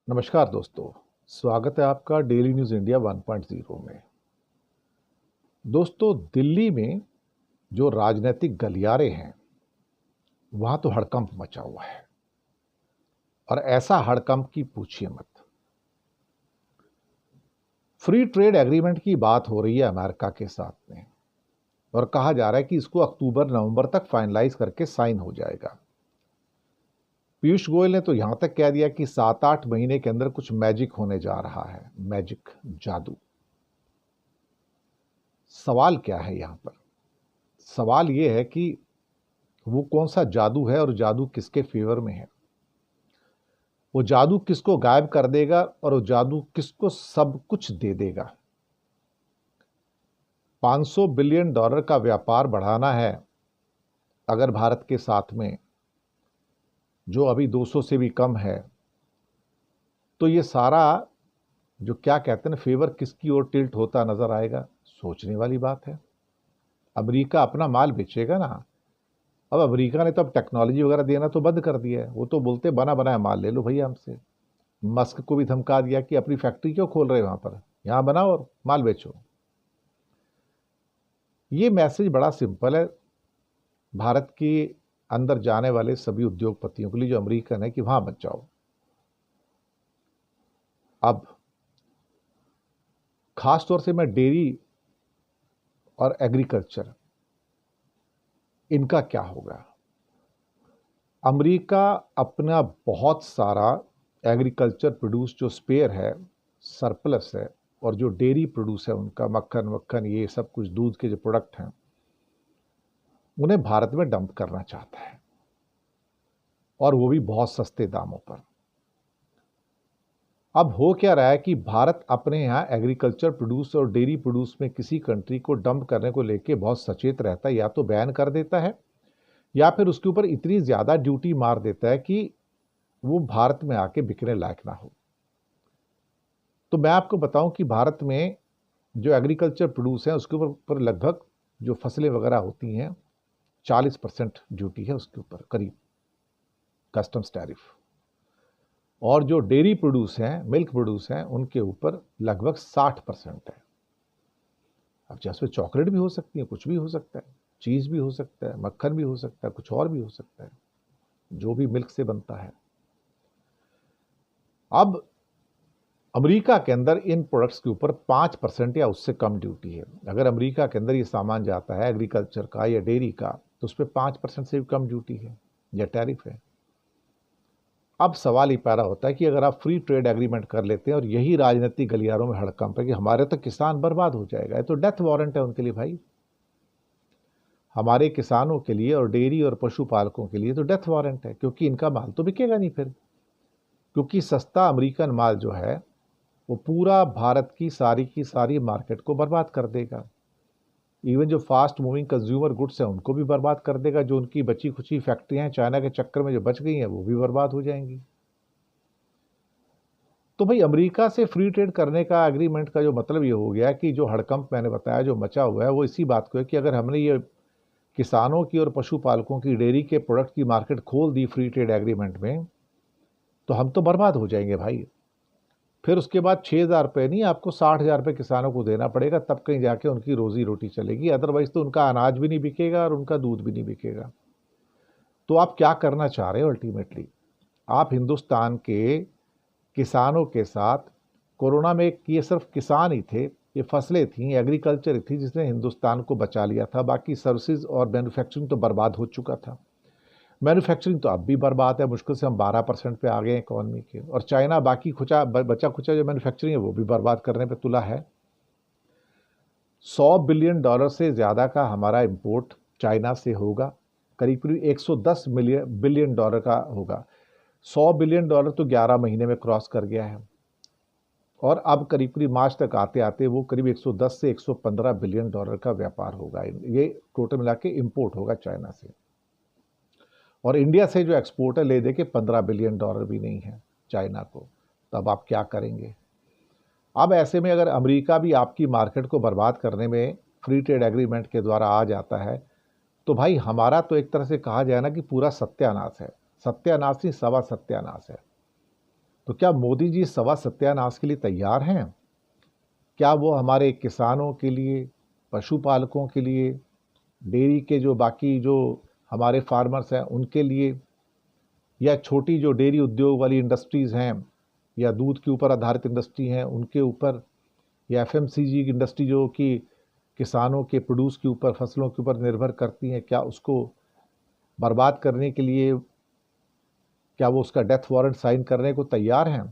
नमस्कार दोस्तों। स्वागत है आपका डेली न्यूज़ इंडिया 1.0 में। दोस्तों, दिल्ली में जो राजनीतिक गलियारे हैं वहां तो हड़कंप मचा हुआ है और ऐसा हड़कंप की पूछिए मत। फ्री ट्रेड एग्रीमेंट की बात हो रही है अमेरिका के साथ में और कहा जा रहा है कि इसको अक्टूबर नवंबर तक फाइनलाइज करके साइन हो जाएगा। पीयूष गोयल ने तो यहां तक कह दिया कि 7-8 महीने के अंदर कुछ मैजिक होने जा रहा है। मैजिक, जादू। सवाल क्या है यहां पर? सवाल यह है कि वो कौन सा जादू है और जादू किसके फेवर में है। वो जादू किसको गायब कर देगा और वो जादू किसको सब कुछ दे देगा। 500 बिलियन डॉलर का व्यापार बढ़ाना है अगर भारत के साथ में, जो अभी 200 से भी कम है, तो ये सारा जो क्या कहते हैं ना, फेवर किसकी ओर टिल्ट होता नजर आएगा। सोचने वाली बात है। अमेरिका अपना माल बेचेगा ना। अब अमेरिका ने तो अब टेक्नोलॉजी वगैरह देना तो बंद कर दिया है। वो तो बोलते बना बनाया माल ले लो भैया हमसे। मस्क को भी धमका दिया कि अपनी फैक्ट्री क्यों खोल रहे हो वहां पर, यहां बनाओ और माल बेचो। ये मैसेज बड़ा सिंपल है भारत के अंदर जाने वाले सभी उद्योगपतियों के लिए जो अमेरिकन है कि वहां मत जाओ। अब खास तौर से मैं डेयरी और एग्रीकल्चर, इनका क्या होगा। अमेरिका अपना बहुत सारा एग्रीकल्चर प्रोड्यूस जो स्पेयर है, सरप्लस है, और जो डेयरी प्रोड्यूस है उनका मक्खन वक्खन ये सब कुछ दूध के जो प्रोडक्ट हैं उन्हें भारत में डंप करना चाहता है, और वो भी बहुत सस्ते दामों पर। अब हो क्या रहा है कि भारत अपने यहाँ एग्रीकल्चर प्रोड्यूस और डेयरी प्रोड्यूस में किसी कंट्री को डंप करने को लेके बहुत सचेत रहता है। या तो बैन कर देता है या फिर उसके ऊपर इतनी ज़्यादा ड्यूटी मार देता है कि वो भारत में आके बिकने लायक ना हो। तो मैं आपको बताऊं कि भारत में जो एग्रीकल्चर प्रोड्यूस है उसके ऊपर लगभग जो फसलें वगैरह होती हैं 40% ड्यूटी है उसके ऊपर, करीब कस्टम्स टैरिफ। और जो डेयरी प्रोड्यूस हैं, मिल्क प्रोड्यूस हैं, उनके ऊपर लगभग 60% है। अब चाहे उसमें चॉकलेट भी हो सकती है, कुछ भी हो सकता है, चीज़ भी हो सकता है, मक्खन भी हो सकता है, कुछ और भी हो सकता है, जो भी मिल्क से बनता है। अब अमेरिका के अंदर इन प्रोडक्ट्स के ऊपर 5% या उससे कम ड्यूटी है। अगर अमेरिका के अंदर ये सामान जाता है एग्रीकल्चर का या डेयरी का, तो उस पर 5% से भी कम ड्यूटी है या टैरिफ है। अब सवाल ही पैदा होता है कि अगर आप फ्री ट्रेड एग्रीमेंट कर लेते हैं और यही राजनीतिक गलियारों में हड़कंप है कि हमारे तो किसान बर्बाद हो जाएगा, ये तो डेथ वारंट है उनके लिए भाई। हमारे किसानों के लिए और डेयरी और पशुपालकों के लिए तो डेथ वारंट है, क्योंकि इनका माल तो बिकेगा नहीं फिर। क्योंकि सस्ता अमेरिकन माल जो है वो पूरा भारत की सारी मार्केट को बर्बाद कर देगा। इवन जो फास्ट मूविंग कंज्यूमर गुड्स हैं उनको भी बर्बाद कर देगा। जो उनकी बची खुची फैक्ट्रियां हैं चाइना के चक्कर में जो बच गई हैं वो भी बर्बाद हो जाएंगी। तो भाई अमेरिका से फ्री ट्रेड करने का एग्रीमेंट का जो मतलब ये हो गया कि जो हड़कंप मैंने बताया जो मचा हुआ है वो इसी बात को है कि अगर हमने ये किसानों की और पशुपालकों की डेयरी के प्रोडक्ट की मार्केट खोल दी फ्री ट्रेड एग्रीमेंट में, तो हम तो बर्बाद हो जाएंगे भाई। फिर उसके बाद 6,000 रुपये नहीं, आपको 60,000 रुपये किसानों को देना पड़ेगा, तब कहीं जाके उनकी रोजी रोटी चलेगी। अदरवाइज तो उनका अनाज भी नहीं बिकेगा और उनका दूध भी नहीं बिकेगा। तो आप क्या करना चाह रहे हो अल्टीमेटली? आप हिंदुस्तान के किसानों के साथ, कोरोना में ये सिर्फ किसान ही थे, ये फसलें थी, एग्रीकल्चर ही थी जिसने हिंदुस्तान को बचा लिया था। बाकी सर्विसेज और मैन्युफैक्चरिंग तो बर्बाद हो चुका था। मैन्युफैक्चरिंग तो अब भी बर्बाद है, मुश्किल से हम 12% पे आ गए हैं इकॉनमी के। और चाइना बाकी बचा खुचा जो मैन्युफैक्चरिंग है वो भी बर्बाद करने पे तुला है। 100 बिलियन डॉलर से ज़्यादा का हमारा इंपोर्ट चाइना से होगा, करीब करीब 110 बिलियन डॉलर का होगा। 100 बिलियन डॉलर तो 11 महीने में क्रॉस कर गया है, और अब करीब करीब मार्च तक आते आते वो करीब 110 से 115 बिलियन डॉलर का व्यापार होगा। ये टोटल मिला के इम्पोर्ट होगा चाइना से। और इंडिया से जो एक्सपोर्ट है ले दे के 15 बिलियन डॉलर भी नहीं है चाइना को। तब आप क्या करेंगे? अब ऐसे में अगर अमेरिका भी आपकी मार्केट को बर्बाद करने में फ्री ट्रेड एग्रीमेंट के द्वारा आ जाता है, तो भाई हमारा तो एक तरह से कहा जाए ना कि पूरा सत्यानाश है। सत्यानाश नहीं, सवा सत्यानाश है। तो क्या मोदी जी सवा सत्यानाश के लिए तैयार हैं? क्या वो हमारे किसानों के लिए, पशुपालकों के लिए, डेयरी के जो बाकी जो हमारे फार्मर्स हैं उनके लिए, या छोटी जो डेयरी उद्योग वाली इंडस्ट्रीज़ हैं या दूध के ऊपर आधारित इंडस्ट्री हैं उनके ऊपर, या एफएमसीजी की इंडस्ट्री जो कि किसानों के प्रोड्यूस के ऊपर, फसलों के ऊपर निर्भर करती हैं, क्या उसको बर्बाद करने के लिए क्या वो उसका डेथ वारंट साइन करने को तैयार हैं?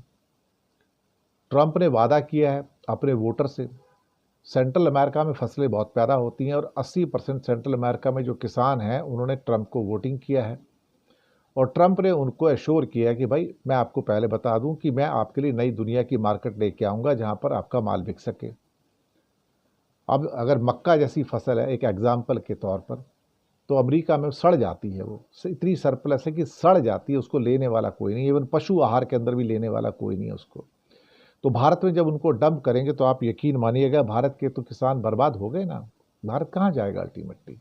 ट्रंप ने वादा किया है अपने वोटर से, सेंट्रल अमेरिका में फसलें बहुत पैदा होती हैं और 80% सेंट्रल अमेरिका में जो किसान हैं उन्होंने ट्रंप को वोटिंग किया है, और ट्रंप ने उनको एश्योर किया कि भाई मैं आपको पहले बता दूं कि मैं आपके लिए नई दुनिया की मार्केट लेके आऊँगा जहां पर आपका माल बिक सके। अब अगर मक्का जैसी फसल है एक एग्जाम्पल के तौर पर, तो अमेरिका में सड़ जाती है, वो इतनी सरप्लस है कि सड़ जाती है, उसको लेने वाला कोई नहीं, इवन पशु आहार के अंदर भी लेने वाला कोई नहीं है उसको। तो भारत में जब उनको डंप करेंगे तो आप यकीन मानिएगा भारत के तो किसान बर्बाद हो गए ना, भारत कहाँ जाएगा अल्टीमेटली।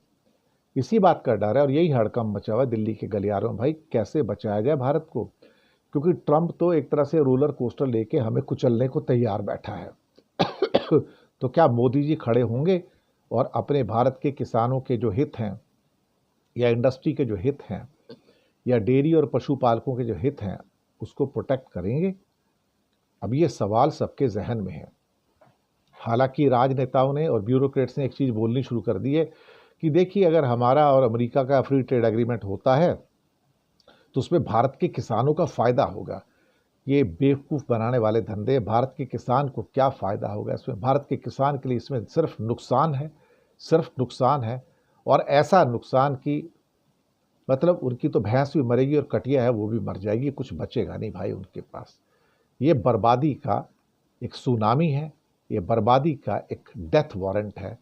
इसी बात का डर है और यही हड़कंप मचा हुआ है दिल्ली के गलियारों में, भाई कैसे बचाया जाए भारत को, क्योंकि ट्रंप तो एक तरह से रोलर कोस्टर लेके हमें कुचलने को तैयार बैठा है। तो क्या मोदी जी खड़े होंगे और अपने भारत के किसानों के जो हित हैं या इंडस्ट्री के जो हित हैं या डेयरी और पशुपालकों के जो हित हैं उसको प्रोटेक्ट करेंगे? अब ये सवाल सबके जहन में है। हालांकि राजनेताओं ने और ब्यूरोक्रेट्स ने एक चीज़ बोलनी शुरू कर दी है कि देखिए अगर हमारा और अमेरिका का फ्री ट्रेड एग्रीमेंट होता है तो उसमें भारत के किसानों का फ़ायदा होगा। ये बेवकूफ़ बनाने वाले धंधे, भारत के किसान को क्या फ़ायदा होगा इसमें? भारत के किसान के लिए इसमें सिर्फ नुकसान है, सिर्फ नुकसान है, और ऐसा नुकसान कि मतलब उनकी तो भैंस भी मरेगी और कटिया है वो भी मर जाएगी, कुछ बचेगा नहीं भाई उनके पास। ये बर्बादी का एक सुनामी है, ये बर्बादी का एक डेथ वारंट है,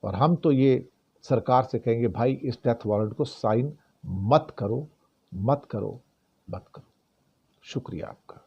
और हम तो ये सरकार से कहेंगे भाई इस डेथ वारंट को साइन मत करो, मत करो, मत करो। शुक्रिया आपका।